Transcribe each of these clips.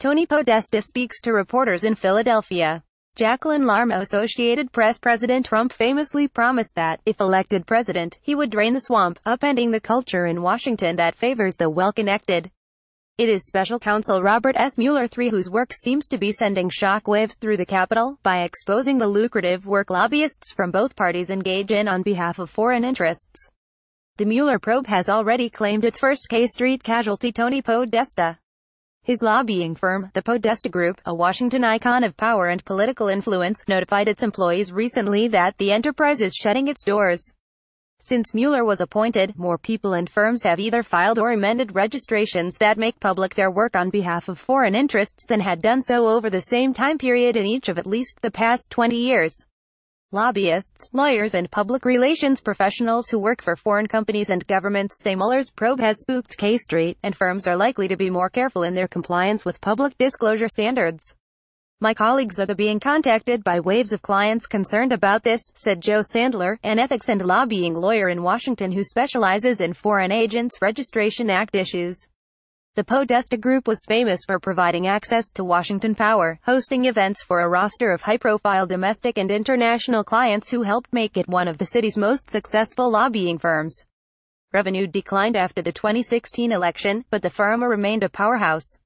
Tony Podesta speaks to reporters in Philadelphia. Jacqueline. LarmaAssociated Press. President Trump famously promised that, if elected president, he would drain the swamp, upending the culture in Washington that favors the well-connected. It is special counsel Robert S. Mueller III whose work seems to be sending shockwaves through the Capitol, by exposing the lucrative work lobbyists from both parties engage in on behalf of foreign interests. The Mueller probe has already claimed its first K Street casualty, Tony Podesta. His lobbying firm, the Podesta Group, a Washington icon of power and political influence, notified its employees recently that the enterprise is shutting its doors. Since Mueller was appointed, more people and firms have either filed or amended registrations that make public their work on behalf of foreign interests than had done so over the same time period in each of at least the past 20 years. Lobbyists, lawyers and public relations professionals who work for foreign companies and governments say Mueller's probe has spooked K Street, and firms are likely to be more careful in their compliance with public disclosure standards. "My colleagues are being contacted by waves of clients concerned about this," said Joe Sandler, an ethics and lobbying lawyer in Washington who specializes in Foreign Agents Registration Act issues. The Podesta Group was famous for providing access to Washington power, hosting events for a roster of high-profile domestic and international clients who helped make it one of the city's most successful lobbying firms. Revenue declined after the 2016 election, but the firm remained a powerhouse.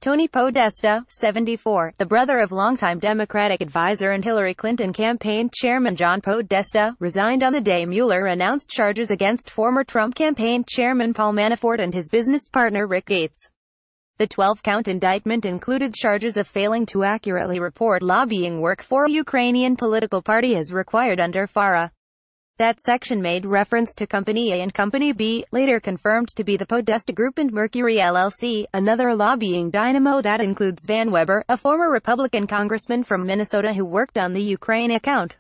Tony Podesta, 74, the brother of longtime Democratic advisor and Hillary Clinton campaign chairman John Podesta, resigned on the day Mueller announced charges against former Trump campaign chairman Paul Manafort and his business partner Rick Gates. The 12-count indictment included charges of failing to accurately report lobbying work for a Ukrainian political party as required under FARA. That section made reference to Company A and Company B, later confirmed to be the Podesta Group and Mercury LLC, another lobbying dynamo that includes Van Weber, a former Republican congressman from Minnesota who worked on the Ukraine account.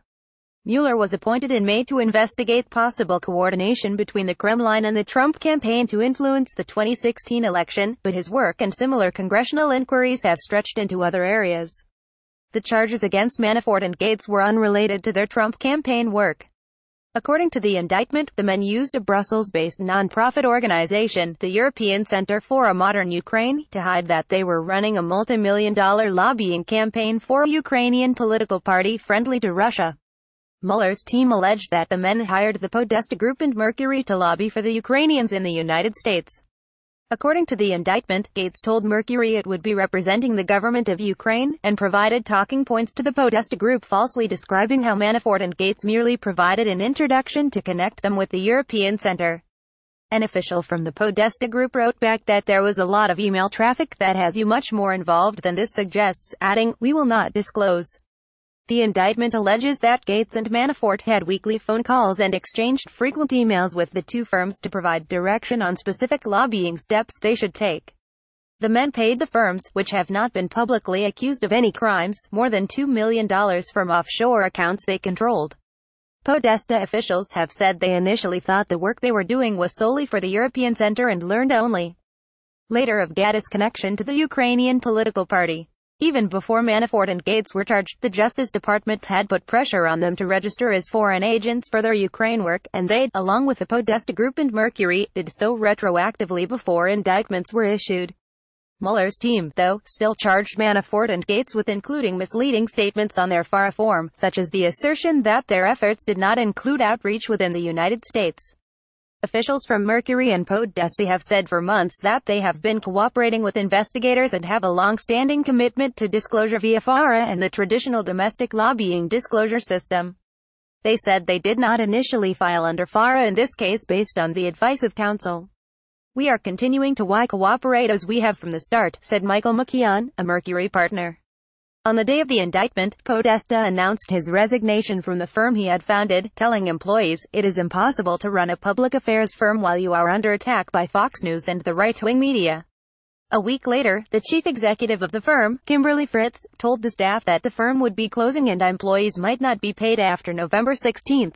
Mueller was appointed in May to investigate possible coordination between the Kremlin and the Trump campaign to influence the 2016 election, but his work and similar congressional inquiries have stretched into other areas. The charges against Manafort and Gates were unrelated to their Trump campaign work. According to the indictment, the men used a Brussels-based non-profit organization, the European Center for a Modern Ukraine, to hide that they were running a multi-million-dollar lobbying campaign for a Ukrainian political party friendly to Russia. Mueller's team alleged that the men hired the Podesta Group and Mercury to lobby for the Ukrainians in the United States. According to the indictment, Gates told Mercury it would be representing the government of Ukraine, and provided talking points to the Podesta Group falsely describing how Manafort and Gates merely provided an introduction to connect them with the European Center. An official from the Podesta Group wrote back that there was a lot of email traffic that has you much more involved than this suggests, adding, "We will not disclose." The indictment alleges that Gates and Manafort had weekly phone calls and exchanged frequent emails with the two firms to provide direction on specific lobbying steps they should take. The men paid the firms, which have not been publicly accused of any crimes, more than $2 million from offshore accounts they controlled. Podesta officials have said they initially thought the work they were doing was solely for the European Center and learned only later of Gates' connection to the Ukrainian political party. Even before Manafort and Gates were charged, the Justice Department had put pressure on them to register as foreign agents for their Ukraine work, and they, along with the Podesta Group and Mercury, did so retroactively before indictments were issued. Mueller's team, though, still charged Manafort and Gates with including misleading statements on their FARA form, such as the assertion that their efforts did not include outreach within the United States. Officials from Mercury and Podesta have said for months that they have been cooperating with investigators and have a long-standing commitment to disclosure via FARA and the traditional domestic lobbying disclosure system. They said they did not initially file under FARA in this case based on the advice of counsel. "We are continuing to cooperate as we have from the start," said Michael McKeon, a Mercury partner. On the day of the indictment, Podesta announced his resignation from the firm he had founded, telling employees, "It is impossible to run a public affairs firm while you are under attack by Fox News and the right-wing media." A week later, the chief executive of the firm, Kimberly Fritz, told the staff that the firm would be closing and employees might not be paid after November 16.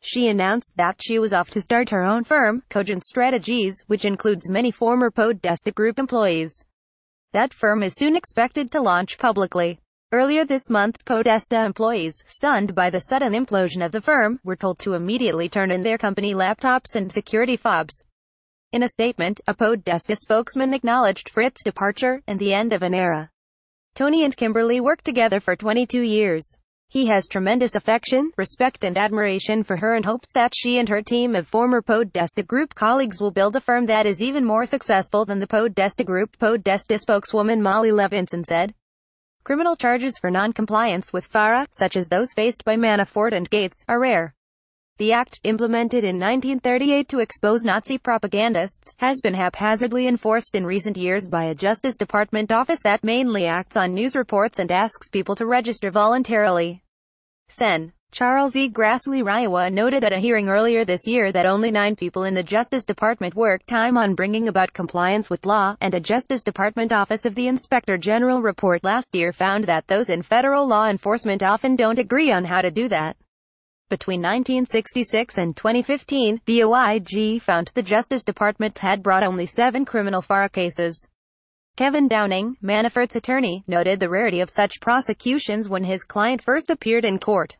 She announced that she was off to start her own firm, Cogent Strategies, which includes many former Podesta Group employees. That firm is soon expected to launch publicly. Earlier this month, Podesta employees, stunned by the sudden implosion of the firm, were told to immediately turn in their company laptops and security fobs. In a statement, a Podesta spokesman acknowledged Fritz's departure and the end of an era. Tony and Kimberly worked together for 22 years. He has tremendous affection, respect and admiration for her and hopes that she and her team of former Podesta Group colleagues will build a firm that is even more successful than the Podesta Group, Podesta spokeswoman Molly Levinson said. Criminal charges for non-compliance with FARA, such as those faced by Manafort and Gates, are rare. The act, implemented in 1938 to expose Nazi propagandists, has been haphazardly enforced in recent years by a Justice Department office that mainly acts on news reports and asks people to register voluntarily. Sen. Charles E. Grassley Riowa noted at a hearing earlier this year that only 9 people in the Justice Department worked time on bringing about compliance with law, and a Justice Department Office of the Inspector General report last year found that those in federal law enforcement often don't agree on how to do that. Between 1966 and 2015, the OIG found the Justice Department had brought only 7 criminal FARA cases. Kevin Downing, Manafort's attorney, noted the rarity of such prosecutions when his client first appeared in court.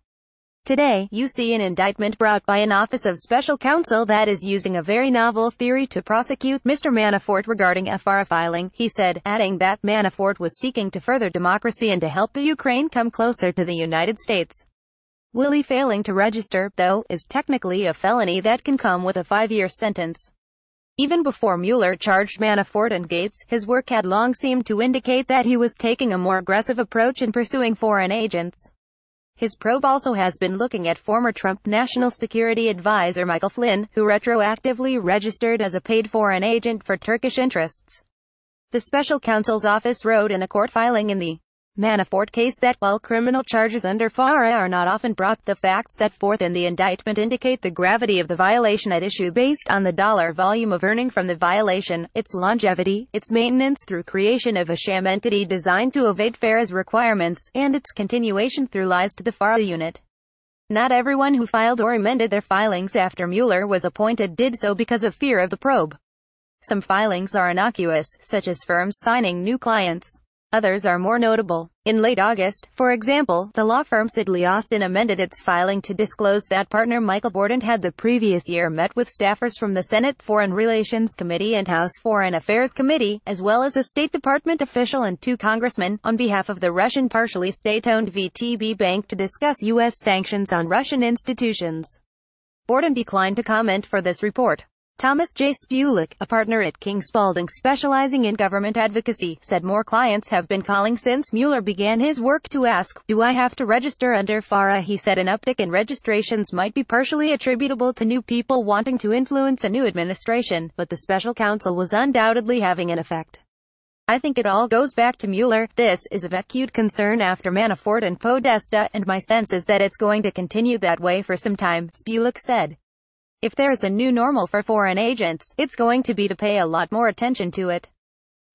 Today, you see an indictment brought by an Office of Special Counsel that is using a very novel theory to prosecute Mr. Manafort regarding a FARA filing, he said, adding that Manafort was seeking to further democracy and to help the Ukraine come closer to the United States. Willie failing to register, though, is technically a felony that can come with a 5-year sentence. Even before Mueller charged Manafort and Gates, his work had long seemed to indicate that he was taking a more aggressive approach in pursuing foreign agents. His probe also has been looking at former Trump National Security Advisor Michael Flynn, who retroactively registered as a paid foreign agent for Turkish interests. The special counsel's office wrote in a court filing in the Manafort case that while criminal charges under FARA are not often brought, the facts set forth in the indictment indicate the gravity of the violation at issue based on the dollar volume of earning from the violation, its longevity, its maintenance through creation of a sham entity designed to evade FARA's requirements, and its continuation through lies to the FARA unit. Not everyone who filed or amended their filings after Mueller was appointed did so because of fear of the probe. Some filings are innocuous, such as firms signing new clients. Others are more notable. In late August, for example, the law firm Sidley Austin amended its filing to disclose that partner Michael Bordent had the previous year met with staffers from the Senate Foreign Relations Committee and House Foreign Affairs Committee, as well as a State Department official and 2 congressmen, on behalf of the Russian partially state-owned VTB Bank to discuss U.S. sanctions on Russian institutions. Bordent declined to comment for this report. Thomas J. Spulik, a partner at King Spalding specializing in government advocacy, said more clients have been calling since Mueller began his work to ask, "Do I have to register under FARA?" He said an uptick in registrations might be partially attributable to new people wanting to influence a new administration, but the special counsel was undoubtedly having an effect. "I think it all goes back to Mueller. This is of acute concern after Manafort and Podesta, and my sense is that it's going to continue that way for some time," Spulik said. If there's a new normal for foreign agents, it's going to be to pay a lot more attention to it.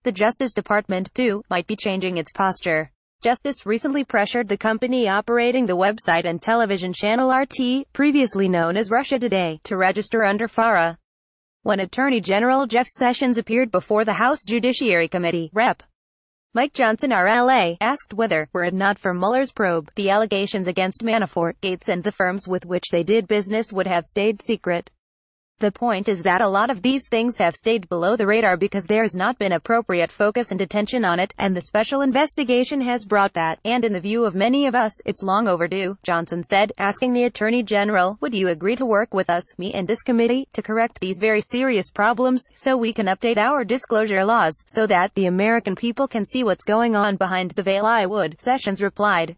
The Justice Department, too, might be changing its posture. Justice recently pressured the company operating the website and television channel RT, previously known as Russia Today, to register under FARA. When Attorney General Jeff Sessions appeared before the House Judiciary Committee, Rep. Mike Johnson RLA, asked whether, were it not for Mueller's probe, the allegations against Manafort, Gates and the firms with which they did business would have stayed secret. The point is that a lot of these things have stayed below the radar because there's not been appropriate focus and attention on it, and the special investigation has brought that, and in the view of many of us, it's long overdue, Johnson said, asking the Attorney General, "Would you agree to work with us, me and this committee, to correct these very serious problems, so we can update our disclosure laws, so that the American people can see what's going on behind the veil?" "I would," Sessions replied.